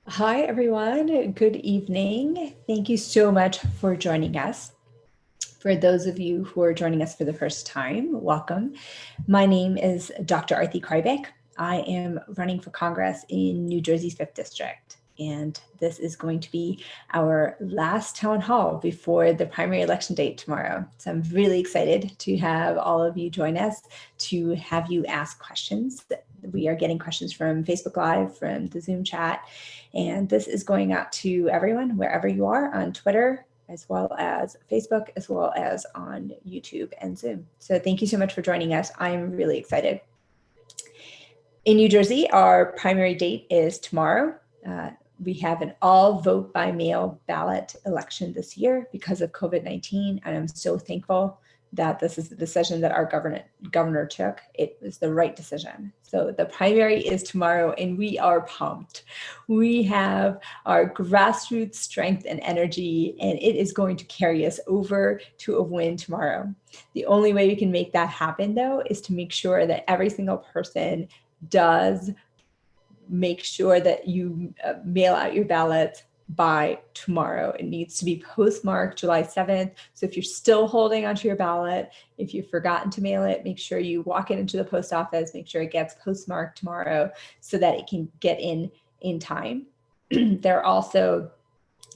Hi, everyone. Good evening. Thank you so much for joining us. For those of you who are joining us for the first time, welcome. My name is Dr. Arati Kreibich. I am running for Congress in New Jersey's 5th District, and this is going to be our last town hall before the primary election date tomorrow. So I'm really excited to have all of you join us to have you ask questions. We are getting questions from Facebook Live, from the Zoom chat, and this is going out to everyone, wherever you are, on Twitter, as well as Facebook, as well as on YouTube and Zoom. So thank you so much for joining us. I'm really excited. In New Jersey, our primary date is tomorrow. We have an all vote by mail ballot election this year because of COVID-19, and I'm so thankful that this is the decision that our governor took. It was the right decision. So the primary is tomorrow, and we are pumped. We have our grassroots strength and energy, and it is going to carry us over to a win tomorrow. The only way we can make that happen, though, is to make sure that every single person does make sure that you mail out your ballots by tomorrow. It needs to be postmarked July 7th. So if you're still holding onto your ballot, if you've forgotten to mail it, make sure you walk it into the post office, make sure it gets postmarked tomorrow so that it can get in time. There are also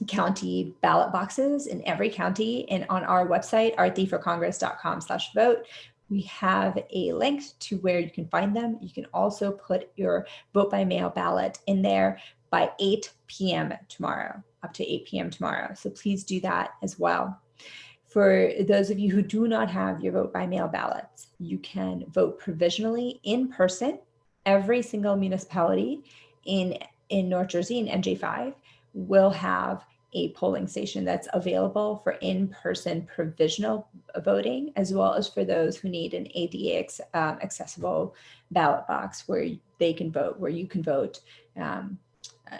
county ballot boxes in every county, and on our website, arthyforcongress.com/vote, we have a link to where you can find them. You can also put your vote by mail ballot in there by 8 p.m. tomorrow, up to 8 p.m. tomorrow. So please do that as well. For those of you who do not have your vote by mail ballots, you can vote provisionally in person. Every single municipality in North Jersey in NJ5 will have a polling station that's available for in-person provisional voting, as well as for those who need an ADA accessible ballot box where they can vote, where you can vote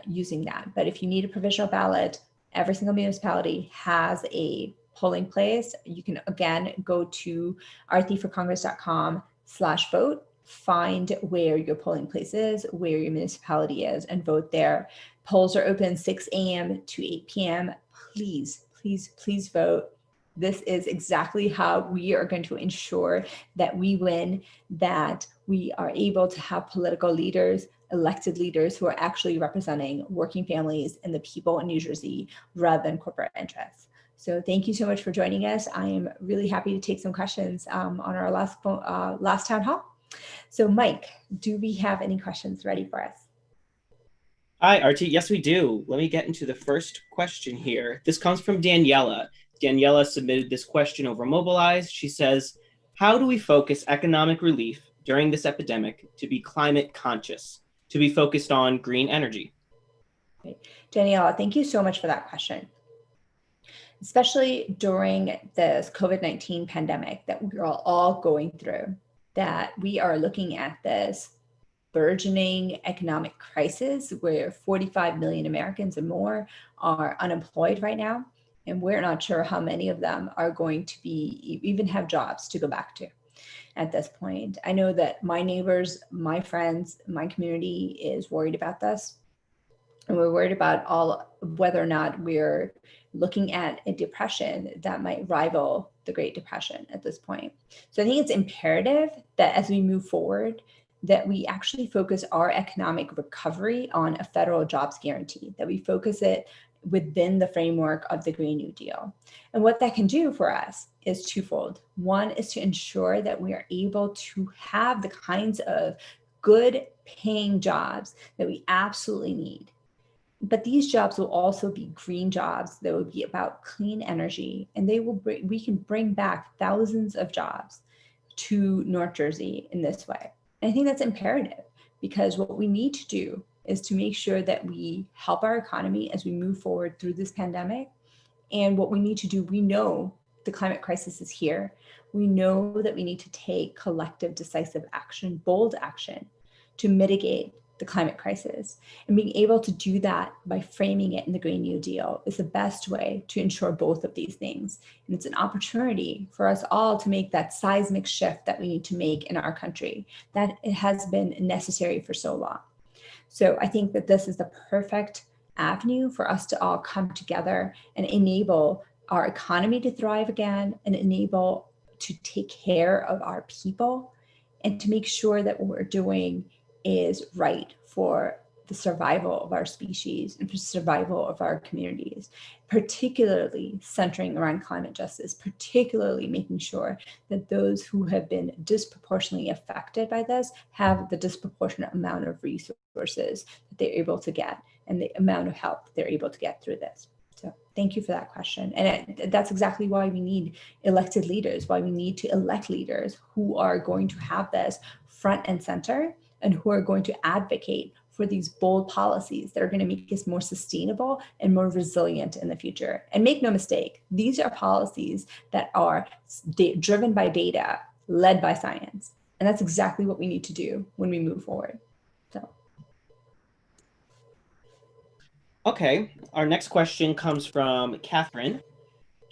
using that. But if you need a provisional ballot, every single municipality has a polling place. You can, again, go to arthyforcongress.com/vote, find where your polling place is, where your municipality is, and vote there. Polls are open 6 a.m. to 8 p.m. Please, please, please vote. This is exactly how we are going to ensure that we win, that we are able to have political leaders, elected leaders who are actually representing working families and the people in New Jersey rather than corporate interests. So thank you so much for joining us. I am really happy to take some questions on our last town hall. So Mike, do we have any questions ready for us? Hi, Artie. Yes, we do. Let me get into the first question here. This comes from Daniela. Daniela submitted this question over Mobilize. She says, how do we focus economic relief during this epidemic to be climate conscious, to be focused on green energy? Great. Daniela, thank you so much for that question. Especially during this COVID-19 pandemic that we're all going through, that we are looking at this burgeoning economic crisis where 45 million Americans and more are unemployed right now. And we're not sure how many of them are going to be even have jobs to go back to at this point. I know that my neighbors, my friends, my community is worried about this. And we're worried about whether or not we're looking at a depression that might rival the Great Depression at this point. So I think it's imperative that as we move forward, that we actually focus our economic recovery on a federal jobs guarantee, that we focus it within the framework of the Green New Deal. And what that can do for us is twofold. One is to ensure that we are able to have the kinds of good paying jobs that we absolutely need. But these jobs will also be green jobs that will be about clean energy, and we can bring back thousands of jobs to North Jersey in this way. And I think that's imperative because what we need to do is to make sure that we help our economy as we move forward through this pandemic. And what we need to do, we know the climate crisis is here. We know that we need to take collective, decisive action, bold action to mitigate the climate crisis. And being able to do that by framing it in the Green New Deal is the best way to ensure both of these things. And it's an opportunity for us all to make that seismic shift that we need to make in our country, that it has been necessary for so long. So I think that this is the perfect avenue for us to all come together and enable our economy to thrive again, and enable to take care of our people, and to make sure that what we're doing is right for the survival of our species and for survival of our communities, particularly centering around climate justice, particularly making sure that those who have been disproportionately affected by this have the disproportionate amount of resources that they're able to get, and the amount of help they're able to get through this. So thank you for that question. And that's exactly why we need elected leaders, why we need to elect leaders who are going to have this front and center, and who are going to advocate for these bold policies that are going to make us more sustainable and more resilient in the future. And make no mistake, these are policies that are driven by data, led by science. And that's exactly what we need to do when we move forward. So. Okay, our next question comes from Catherine.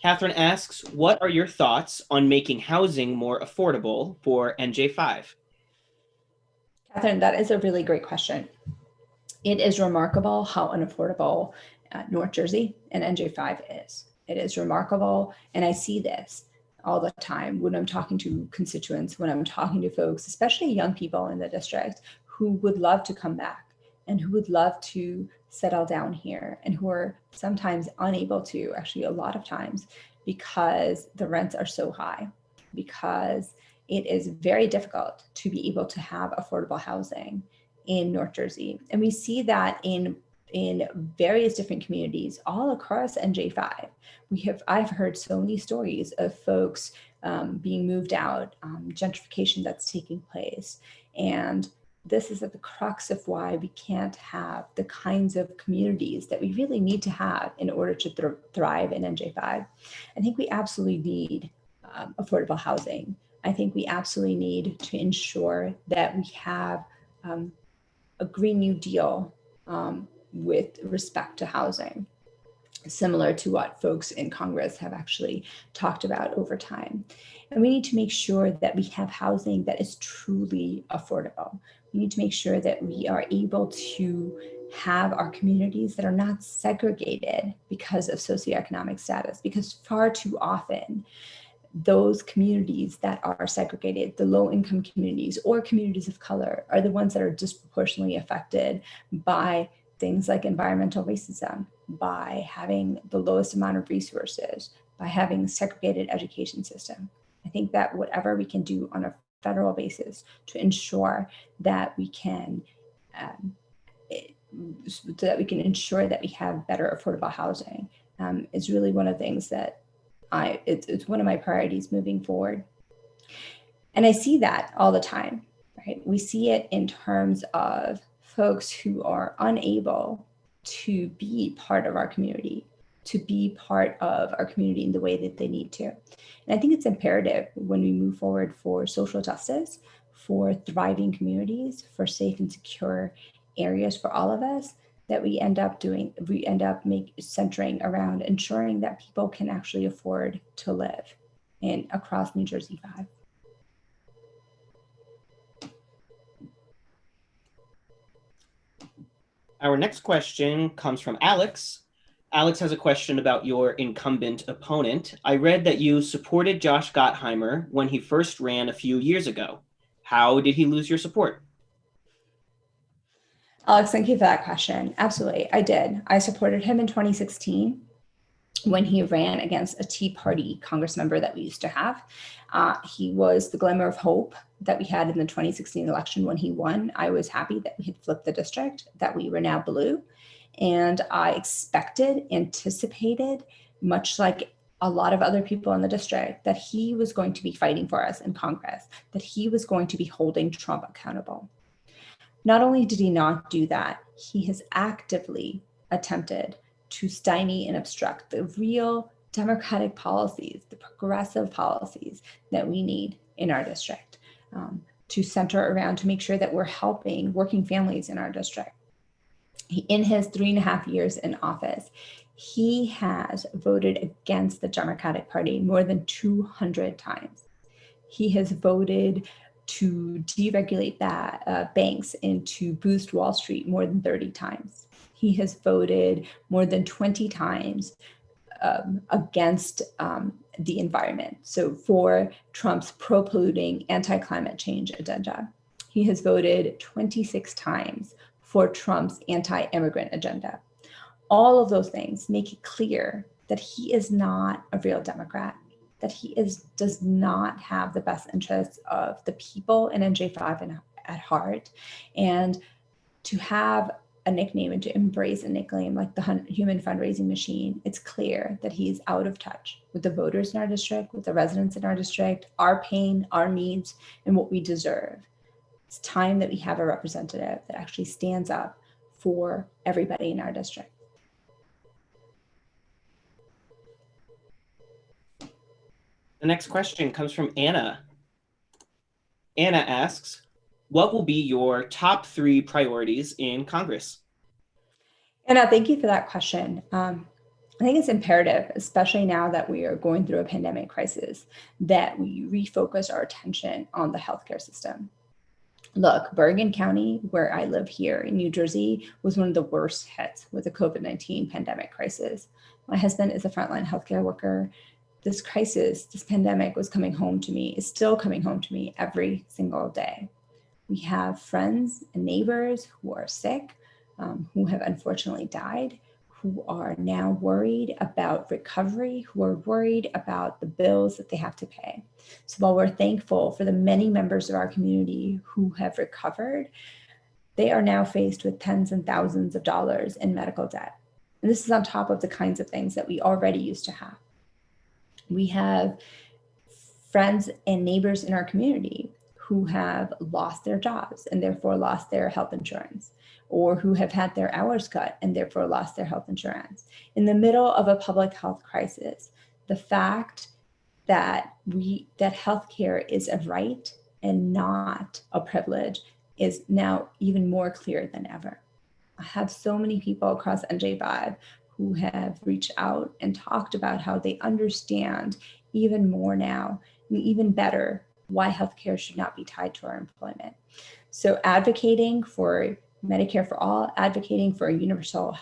Catherine asks, what are your thoughts on making housing more affordable for NJ5? Catherine, that is a really great question. It is remarkable how unaffordable North Jersey and NJ5 is. It is remarkable, and I see this all the time when I'm talking to constituents, when I'm talking to folks, especially young people in the district, who would love to come back and who would love to settle down here, and who are sometimes unable to, actually a lot of times, because the rents are so high, because it is very difficult to be able to have affordable housing in North Jersey. And we see that in various different communities all across NJ5. I've heard so many stories of folks being moved out, gentrification that's taking place. And this is at the crux of why we can't have the kinds of communities that we really need to have in order to thrive in NJ5. I think we absolutely need affordable housing. I think we absolutely need to ensure that we have a Green New Deal with respect to housing, similar to what folks in Congress have actually talked about over time. And we need to make sure that we have housing that is truly affordable. We need to make sure that we are able to have our communities that are not segregated because of socioeconomic status, because far too often, those communities that are segregated, the low-income communities or communities of color, are the ones that are disproportionately affected by things like environmental racism, by having the lowest amount of resources, by having a segregated education system. I think that whatever we can do on a federal basis to ensure that we can ensure that we have better affordable housing is really one of the things that it's one of my priorities moving forward. And I see that all the time, right? We see it in terms of folks who are unable to be part of our community, to be part of our community in the way that they need to. And I think it's imperative when we move forward for social justice, for thriving communities, for safe and secure areas for all of us, that we end up centering around ensuring that people can actually afford to live across New Jersey 5. Our next question comes from Alex. Alex has a question about your incumbent opponent. I read that you supported Josh Gottheimer when he first ran a few years ago. How did he lose your support? Alex, thank you for that question. Absolutely, I did. I supported him in 2016 when he ran against a Tea Party Congress member that we used to have. He was the glimmer of hope that we had in the 2016 election when he won. I was happy that we had flipped the district, that we were now blue. And I anticipated, much like a lot of other people in the district, that he was going to be fighting for us in Congress, that he was going to be holding Trump accountable. Not only did he not do that, he has actively attempted to stymie and obstruct the real democratic policies, the progressive policies that we need in our district, to center around, to make sure that we're helping working families in our district. In his 3.5 years in office, he has voted against the Democratic Party more than 200 times. He has voted to deregulate banks and to boost Wall Street more than 30 times. He has voted more than 20 times against the environment. So for Trump's pro-polluting, anti-climate change agenda. He has voted 26 times for Trump's anti-immigrant agenda. All of those things make it clear that he is not a real Democrat, that he does not have the best interests of the people in NJ5 at heart. And to have a nickname and to embrace a nickname like the human fundraising machine, it's clear that he's out of touch with the voters in our district, with the residents in our district, our pain, our needs, and what we deserve. It's time that we have a representative that actually stands up for everybody in our district. The next question comes from Anna. Anna asks, what will be your top 3 priorities in Congress? Anna, thank you for that question. I think it's imperative, especially now that we are going through a pandemic crisis, that we refocus our attention on the healthcare system. Look, Bergen County, where I live here in New Jersey, was one of the worst hits with the COVID-19 pandemic crisis. My husband is a frontline healthcare worker. This crisis, this pandemic was coming home to me, is still coming home to me every single day. We have friends and neighbors who are sick, who have unfortunately died, who are now worried about recovery, who are worried about the bills that they have to pay. So while we're thankful for the many members of our community who have recovered, they are now faced with tens and thousands of dollars in medical debt. And this is on top of the kinds of things that we already used to have. We have friends and neighbors in our community who have lost their jobs and therefore lost their health insurance, or who have had their hours cut and therefore lost their health insurance. In the middle of a public health crisis, the fact that healthcare is a right and not a privilege is now even more clear than ever. I have so many people across NJ5 who have reached out and talked about how they understand even more now, and even better, why healthcare should not be tied to our employment. So advocating for Medicare for all, advocating for a universal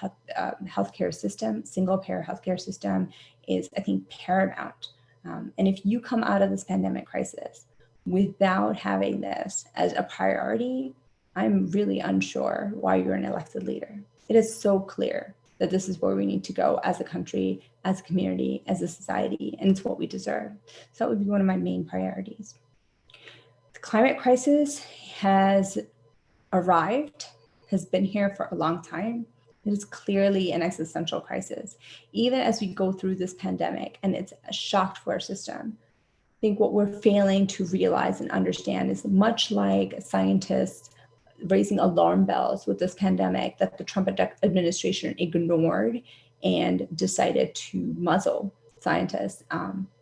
healthcare system, single-payer healthcare system is, I think, paramount. And if you come out of this pandemic crisis without having this as a priority, I'm really unsure why you're an elected leader. It is so clear that this is where we need to go as a country, as a community, as a society, and it's what we deserve. So that would be one of my main priorities. The climate crisis has arrived, has been here for a long time. It is clearly an existential crisis. Even as we go through this pandemic, and it's a shock to our system, I think what we're failing to realize and understand is much like scientists raising alarm bells with this pandemic that the Trump administration ignored and decided to muzzle scientists,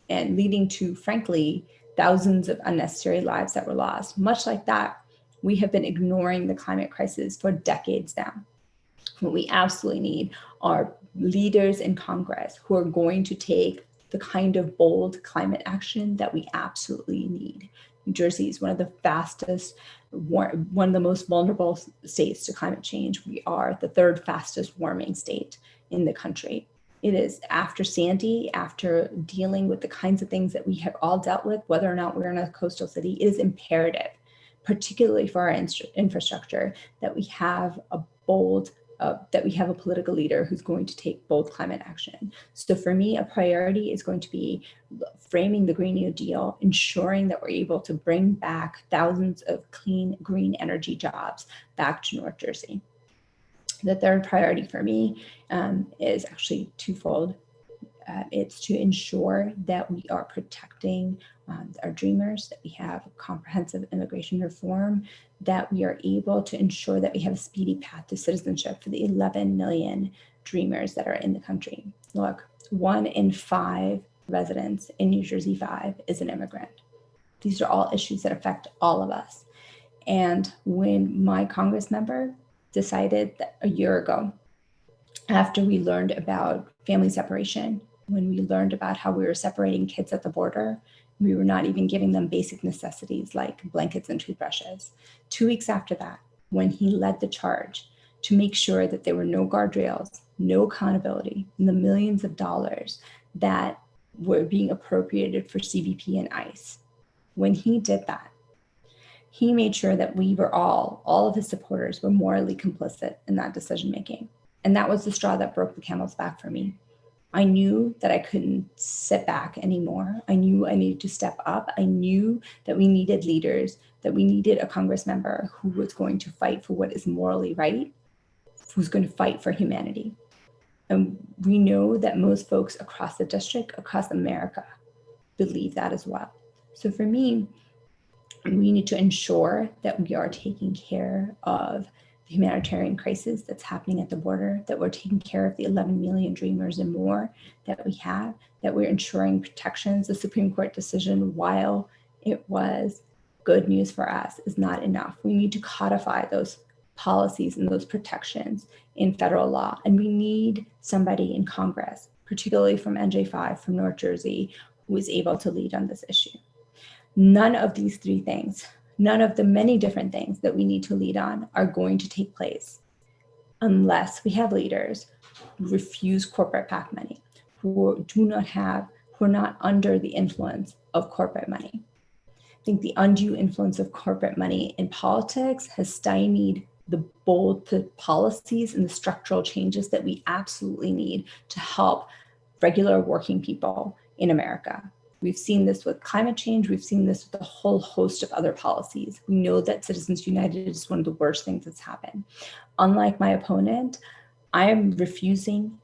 and leading to, frankly, thousands of unnecessary lives that were lost. Much like that, we have been ignoring the climate crisis for decades now. What we absolutely need are leaders in Congress who are going to take the kind of bold climate action that we absolutely need. New Jersey is one of the most vulnerable states to climate change. We are the 3rd fastest warming state in the country. It is, after Sandy, after dealing with the kinds of things that we have all dealt with, whether or not we're in a coastal city, it is imperative, particularly for our infrastructure, that we have a political leader who's going to take bold climate action. So for me, a priority is going to be framing the Green New Deal, ensuring that we're able to bring back thousands of clean, green energy jobs back to North Jersey. The 3rd priority for me is actually twofold. It's to ensure that we are protecting our dreamers, that we have comprehensive immigration reform, that we are able to ensure that we have a speedy path to citizenship for the 11 million dreamers that are in the country. Look, 1 in 5 residents in New Jersey 5 is an immigrant. These are all issues that affect all of us. And when my Congress member decided that a year ago, after we learned about family separation, when we learned about how we were separating kids at the border, we were not even giving them basic necessities like blankets and toothbrushes. 2 weeks after that, when he led the charge to make sure that there were no guardrails, no accountability, and the millions of dollars that were being appropriated for CBP and ICE. When he did that, he made sure that we were all of his supporters were morally complicit in that decision making. And that was the straw that broke the camel's back for me. I knew that I couldn't sit back anymore. I knew I needed to step up. I knew that we needed leaders, that we needed a Congress member who was going to fight for what is morally right, who's going to fight for humanity. And we know that most folks across the district, across America, believe that as well. So for me, we need to ensure that we are taking care of the humanitarian crisis that's happening at the border, that we're taking care of the 11 million dreamers and more that we have, that we're ensuring protections. The Supreme Court decision, while it was good news for us, is not enough. We need to codify those policies and those protections in federal law. And we need somebody in Congress, particularly from NJ5, from North Jersey, who is able to lead on this issue. None of these three things, none of the many different things that we need to lead on are going to take place unless we have leaders who refuse corporate PAC money, who are not under the influence of corporate money. I think the undue influence of corporate money in politics has stymied the bold policies and the structural changes that we absolutely need to help regular working people in America. We've seen this with climate change. We've seen this with a whole host of other policies. We know that Citizens United is one of the worst things that's happened. Unlike my opponent, I am refusing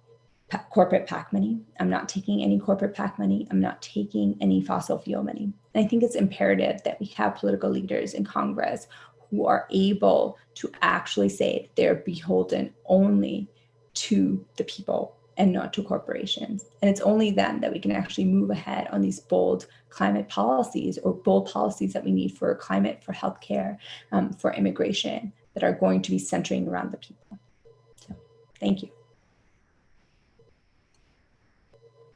corporate PAC money. I'm not taking any corporate PAC money. I'm not taking any fossil fuel money. And I think it's imperative that we have political leaders in Congress who are able to actually say they're beholden only to the people and not to corporations. And it's only then that we can actually move ahead on these bold climate policies or bold policies that we need for climate, for healthcare, for immigration, that are going to be centering around the people. So, thank you.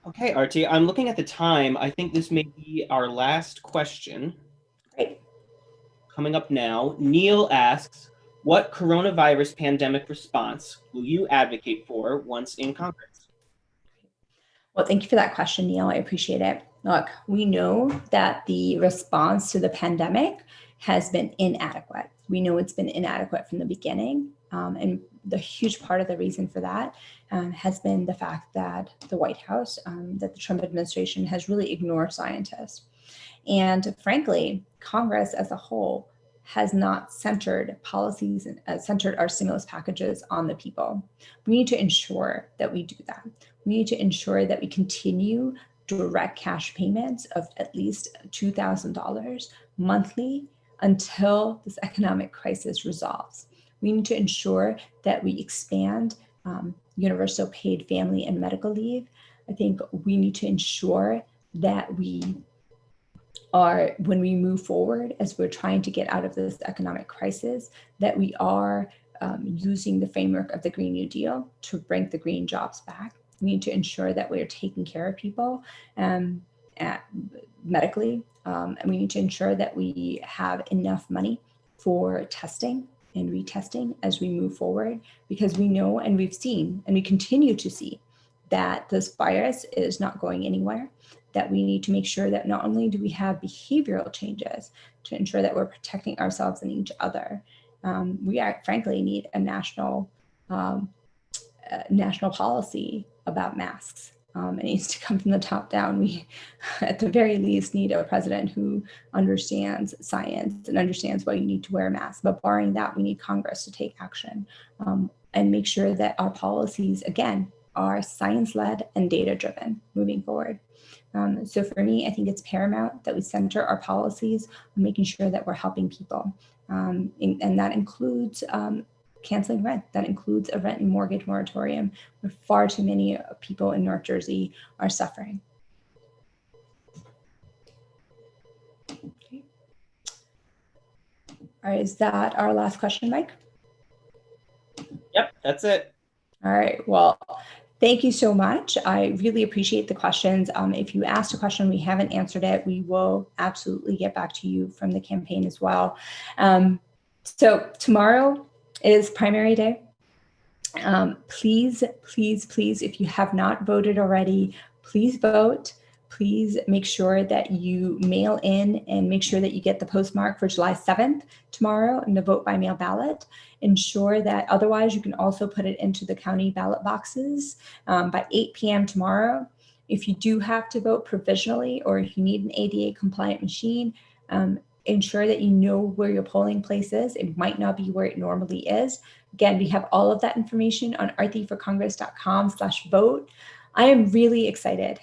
Okay, Arati, I'm looking at the time. I think this may be our last question. Great. Coming up now, Neil asks, what coronavirus pandemic response will you advocate for once in Congress? Well, thank you for that question, Neil. I appreciate it. Look, we know that the response to the pandemic has been inadequate. We know it's been inadequate from the beginning. And the huge part of the reason for that has been the fact that the White House, that the Trump administration has really ignored scientists. And frankly, Congress as a whole has not centered policies and centered our stimulus packages on the people. We need to ensure that we do that. We need to ensure that we continue direct cash payments of at least $2,000 monthly until this economic crisis resolves. We need to ensure that we expand universal paid family and medical leave. I think we need to ensure that when we move forward, as we're trying to get out of this economic crisis, that we are using the framework of the Green New Deal to bring the green jobs back. We need to ensure that we're taking care of people medically, and we need to ensure that we have enough money for testing and retesting as we move forward, because we know and we've seen and we continue to see that this virus is not going anywhere, that we need to make sure that not only do we have behavioral changes to ensure that we're protecting ourselves and each other, we frankly need a national policy about masks. It needs to come from the top down. We, at the very least, need a president who understands science and understands why you need to wear a mask. But barring that, we need Congress to take action and make sure that our policies, again, are science-led and data-driven moving forward. So for me, I think it's paramount that we center our policies on making sure that we're helping people. And that includes canceling rent. That includes a rent and mortgage moratorium, where far too many people in North Jersey are suffering. Okay. All right, is that our last question, Mike? Yep, that's it. All right, well, thank you so much. I really appreciate the questions. If you asked a question, we haven't answered it, we will absolutely get back to you from the campaign as well. So tomorrow is primary day. Please, please, please, if you have not voted already, please vote. Please make sure that you mail in and make sure that you get the postmark for July 7th tomorrow in the vote by mail ballot. Ensure that otherwise you can also put it into the county ballot boxes by 8 p.m. tomorrow. If you do have to vote provisionally or if you need an ADA compliant machine, ensure that you know where your polling place is. It might not be where it normally is. Again, we have all of that information on aratiforcongress.com/vote. I am really excited.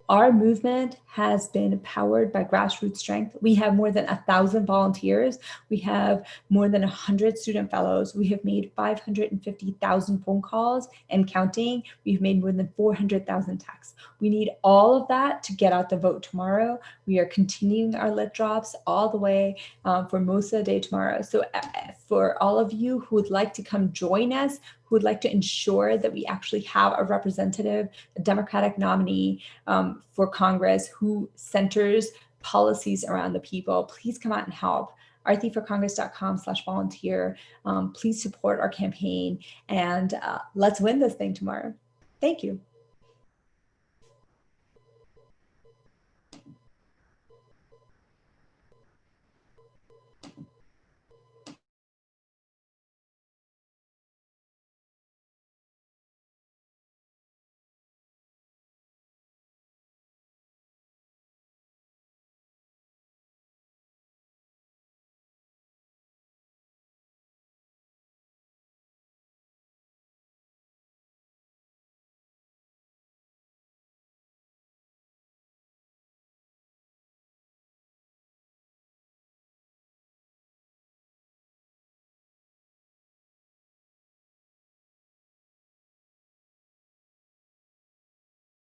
Our movement has been powered by grassroots strength. We have more than 1,000 volunteers. We have more than 100 student fellows. We have made 550,000 phone calls and counting. We've made more than 400,000 texts. We need all of that to get out the vote tomorrow. We are continuing our lit drops all the way for most of the day tomorrow. So for all of you who would like to come join us, who would like to ensure that we actually have a representative, a Democratic nominee for Congress who centers policies around the people, please come out and help. aratiforcongress.com/volunteer. Please support our campaign and let's win this thing tomorrow. Thank you.